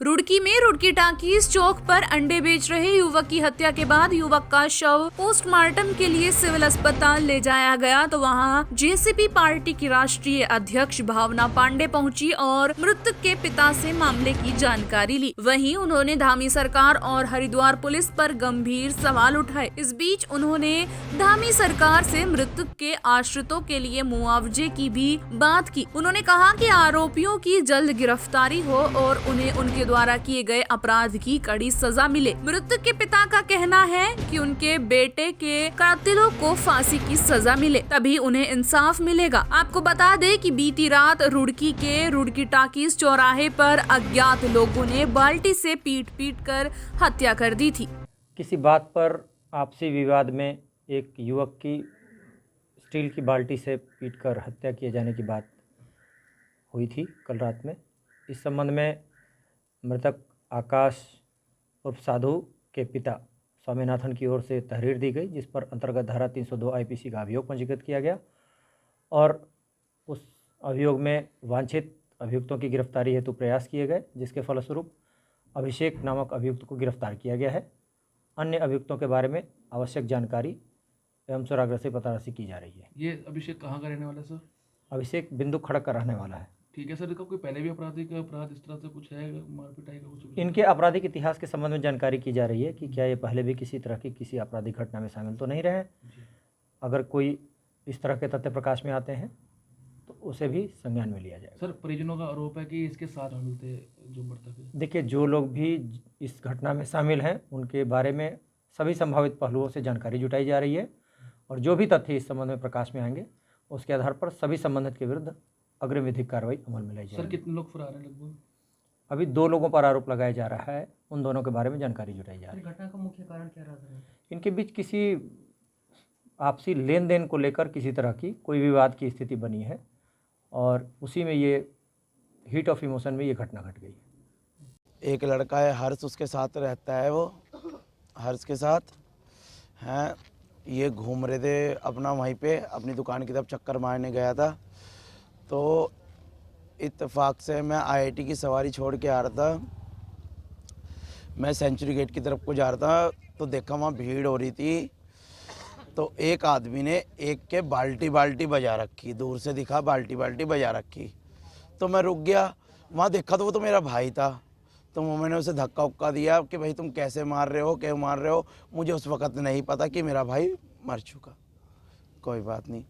रुड़की में रुड़की टाकीज चौक पर अंडे बेच रहे युवक की हत्या के बाद युवक का शव पोस्टमार्टम के लिए सिविल अस्पताल ले जाया गया तो वहां जेसीपी पार्टी की राष्ट्रीय अध्यक्ष भावना पांडे पहुंची और मृतक के पिता से मामले की जानकारी ली। वहीं उन्होंने धामी सरकार और हरिद्वार पुलिस पर गंभीर सवाल उठाए। इस बीच उन्होंने धामी सरकार से मृतक के आश्रितों के लिए मुआवजे की भी बात की। उन्होंने कहा कि आरोपियों की जल्द गिरफ्तारी हो और उन्हें उनके द्वारा किए गए अपराध की कड़ी सजा मिले। मृतक के पिता का कहना है कि उनके बेटे के कातिलों को फांसी की सजा मिले, तभी उन्हें इंसाफ मिलेगा। आपको बता दें कि बीती रात रुड़की के रुड़की टाकीज चौराहे पर अज्ञात लोगों ने बाल्टी से पीट कर हत्या कर दी थी। किसी बात पर आपसी विवाद में एक युवक की स्टील की बाल्टी से पीटकर हत्या किए जाने की बात हुई थी कल रात में। इस संबंध में मृतक आकाश उर्फ साधु के पिता स्वामीनाथन की ओर से तहरीर दी गई, जिस पर अंतर्गत धारा 302 आईपीसी का अभियोग पंजीकृत किया गया और उस अभियोग में वांछित अभियुक्तों की गिरफ्तारी हेतु प्रयास किए गए, जिसके फलस्वरूप अभिषेक नामक अभियुक्त को गिरफ्तार किया गया है। अन्य अभियुक्तों के बारे में आवश्यक जानकारी एवं सुराग्रह से पताराशी की जा रही है। ये अभिषेक कहाँ का रहने वाला है सर? अभिषेक बिंदु खड़क का रहने वाला है। ठीक है सर, इसका कोई पहले भी आपराधिक अपराध इस तरह से कुछ है, मारपीटाई का कुछ? इनके आपराधिक इतिहास के संबंध में जानकारी की जा रही है कि क्या ये पहले भी किसी तरह की किसी आपराधिक घटना में शामिल तो नहीं रहे। अगर कोई इस तरह के तथ्य प्रकाश में आते हैं तो उसे भी संज्ञान में लिया जाएगा। सर, परिजनों का आरोप है कि इसके साथ शामिल थे जो मृतक है। देखिए, जो लोग भी इस घटना में शामिल हैं उनके बारे में सभी संभावित पहलुओं से जानकारी जुटाई जा रही है और जो भी तथ्य इस संबंध में प्रकाश में आएंगे उसके आधार पर सभी संबंधित के विरुद्ध अग्रिम विधिक कार्रवाई अमल में लाई जाएगी। सर, कितने लोग फरार हैं लगभग? अभी 2 लोगों पर आरोप लगाया जा रहा है, उन दोनों के बारे में जानकारी जुटाई जा रही है। घटना का मुख्य कारण क्या रहा है? इनके बीच किसी आपसी लेन देन को लेकर किसी तरह की कोई विवाद की स्थिति बनी है और उसी में ये हीट ऑफ इमोशन में ये घटना घट गई। एक लड़का है हर्ष, उसके साथ रहता है, वो हर्ष के साथ हैं। ये घूम रहे थे अपना वहीं पे अपनी दुकान की तरफ चक्कर मारने गया था, तो इत्तेफाक से मैं आईआईटी की सवारी छोड़ के आ रहा था। मैं सेंचुरी गेट की तरफ को जा रहा था तो देखा वहाँ भीड़ हो रही थी, तो एक आदमी ने एक के बाल्टी बजा रखी, दूर से दिखा बाल्टी बजा रखी। तो मैं रुक गया, वहाँ देखा तो वो तो मेरा भाई था, तो मैंने उसे धक्का उक्का दिया कि भाई तुम कैसे मार रहे हो, क्यों मार रहे हो। मुझे उस वक़्त नहीं पता कि मेरा भाई मर चुका। कोई बात नहीं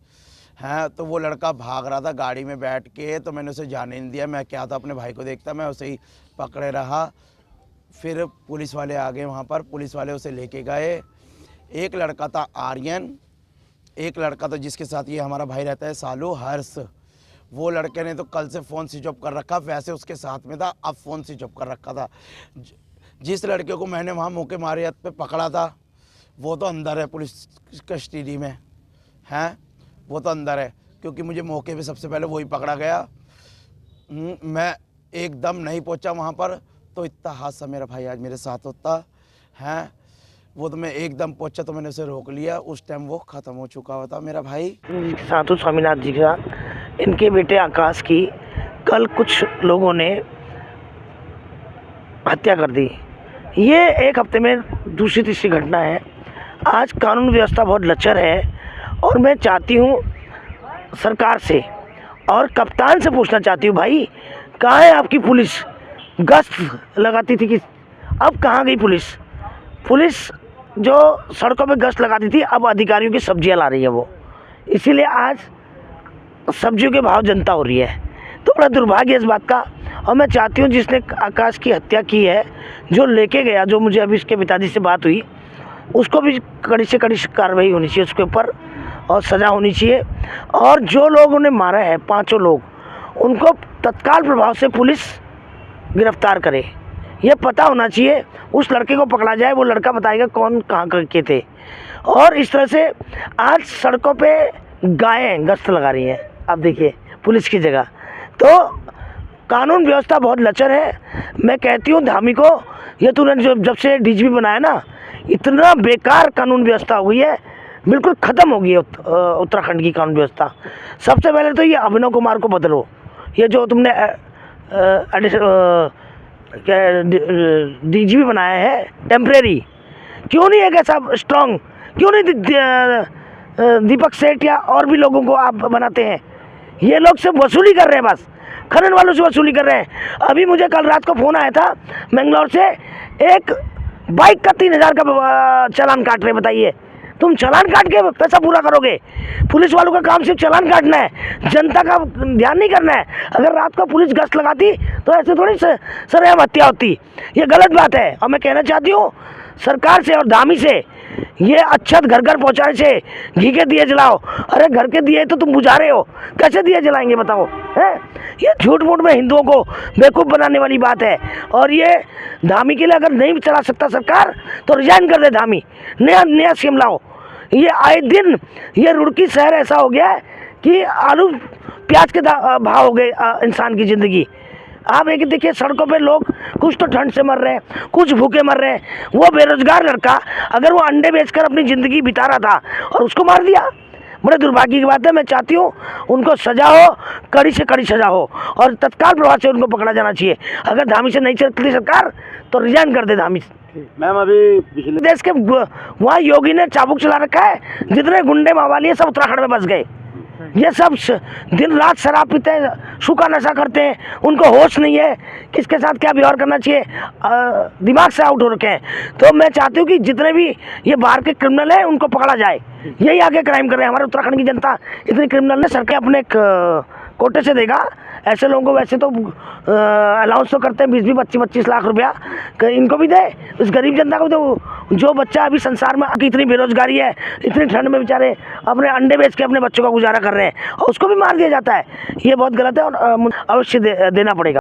है। तो वो लड़का भाग रहा था गाड़ी में बैठ के, तो मैंने उसे जाने नहीं दिया। मैं क्या था, अपने भाई को देखता, मैं उसे ही पकड़े रहा। फिर पुलिस वाले आ गए वहाँ पर, पुलिस वाले उसे लेके गए। एक लड़का था आर्यन, एक लड़का था जिसके साथ ये हमारा भाई रहता है सालू, हर्ष। वो लड़के ने तो कल से फ़ोन स्विच ऑफ कर रखा, वैसे उसके साथ में था, अब फ़ोन स्विच ऑफ कर रखा था। जिस लड़के को मैंने वहाँ मौके मारे पे पकड़ा था वो तो अंदर है, पुलिस कस्टडी में है, वो तो अंदर है, क्योंकि मुझे मौके पे सबसे पहले वही पकड़ा गया। मैं एकदम नहीं पहुँचा वहाँ पर, तो इतना हादसा मेरा भाई आज मेरे साथ होता है। वो तो मैं एकदम पहुँचा तो मैंने उसे रोक लिया, उस टाइम वो ख़त्म हो चुका होता मेरा भाई। साधु स्वामीनाथ जी का, इनके बेटे आकाश की कल कुछ लोगों ने हत्या कर दी। ये एक हफ्ते में दूसरी तीसरी घटना है। आज कानून व्यवस्था बहुत लचर है और मैं चाहती हूँ सरकार से और कप्तान से पूछना चाहती हूँ, भाई कहाँ है आपकी पुलिस? गश्त लगाती थी कि अब कहाँ गई पुलिस? पुलिस जो सड़कों पे गश्त लगाती थी अब अधिकारियों की सब्जियाँ ला रही है वो, इसीलिए आज सब्जियों के भाव जनता हो रही है। तो बड़ा दुर्भाग्य इस बात का। और मैं चाहती हूँ जिसने आकाश की हत्या की है, जो लेके गया, जो मुझे अभी इसके पिताजी से बात हुई, उसको भी कड़ी से कड़ी कार्रवाई होनी चाहिए उसके ऊपर और सज़ा होनी चाहिए। और जो लोग उन्हें मारा है, 5 लोग, उनको तत्काल प्रभाव से पुलिस गिरफ्तार करे। ये पता होना चाहिए, उस लड़के को पकड़ा जाए, वो लड़का बताएगा कौन कहाँ के थे। और इस तरह से आज सड़कों पे गायें गश्त लगा रही हैं, आप देखिए, पुलिस की जगह। तो कानून व्यवस्था बहुत लचर है। मैं कहती हूँ धामी को, ये तूने जब से डीजीपी बनाया ना, इतना बेकार कानून व्यवस्था हुई है, बिल्कुल ख़त्म हो गई है उत्तराखंड की कानून व्यवस्था। सबसे पहले तो ये अभिनव कुमार को बदलो, ये जो तुमने डीजीपी बनाया है टेम्परेरी, क्यों नहीं एक ऐसा स्ट्रांग, क्यों नहीं दीपक सेठ या और भी लोगों को आप बनाते हैं? ये लोग सिर्फ वसूली कर रहे हैं, बस खनन वालों से वसूली कर रहे हैं। अभी मुझे कल रात को फ़ोन आया था मैंगलोर से, एक बाइक का 3000 का चालान काट रहे। बताइए, तुम चालान काट के पैसा पूरा करोगे? पुलिस वालों का काम सिर्फ चालान काटना है, जनता का ध्यान नहीं करना है। अगर रात को पुलिस गश्त लगाती तो ऐसे थोड़ी सरेआम हत्या होती। ये गलत बात है। और मैं कहना चाहती हूँ सरकार से और धामी से, ये अच्छत घर घर पहुँचाने से, घी के दिए जलाओ। अरे घर के दिए तो तुम बुझा रहे हो, कैसे दिए जलाएंगे बताओ? है ये झूठ मूठ में हिंदुओं को बेवकूफ़ बनाने वाली बात है। और ये धामी के लिए अगर नहीं चला सकता सरकार तो रिजाइन कर दे धामी, नया सीएम लाओ। ये आए दिन ये रुड़की शहर ऐसा हो गया है कि आलू प्याज के भाव हो गए इंसान की ज़िंदगी। आप एक देखिए, सड़कों पे लोग कुछ तो ठंड से मर रहे हैं, कुछ भूखे मर रहे हैं। वो बेरोजगार लड़का अगर वो अंडे बेचकर अपनी ज़िंदगी बिता रहा था और उसको मार दिया, बड़े दुर्भाग्य की बात है। मैं चाहती हूँ उनको सजा हो, कड़ी से कड़ी सजा हो और तत्काल प्रभाव से उनको पकड़ा जाना चाहिए। अगर धामी से नहीं चलती सरकार तो रिजाइन कर दे धामी से। मैम अभी पिछले देश के वहाँ योगी ने चाबुक चला रखा है, जितने गुंडे मावाली हैं सब उत्तराखंड में बस गए। ये सब दिन रात शराब पीते हैं, सूखा नशा करते हैं, उनको होश नहीं है किसके साथ क्या व्यवहार करना चाहिए, दिमाग से आउट हो रखे हैं। तो मैं चाहती हूँ कि जितने भी ये बाहर के क्रिमिनल हैं उनको पकड़ा जाए। यही आगे क्राइम कर रहे हैं। हमारे उत्तराखंड की जनता इतनी क्रिमिनल है, सरकार अपने कोटे से देगा ऐसे लोगों को। वैसे तो अलाउंस तो करते हैं 20-25 लाख रुपया, इनको भी दे, उस गरीब जनता को दे। जो बच्चा अभी संसार में इतनी बेरोजगारी है, इतनी ठंड में बेचारे अपने अंडे बेच के अपने बच्चों का गुजारा कर रहे हैं और उसको भी मार दिया जाता है। ये बहुत गलत है और अवश्य देना पड़ेगा।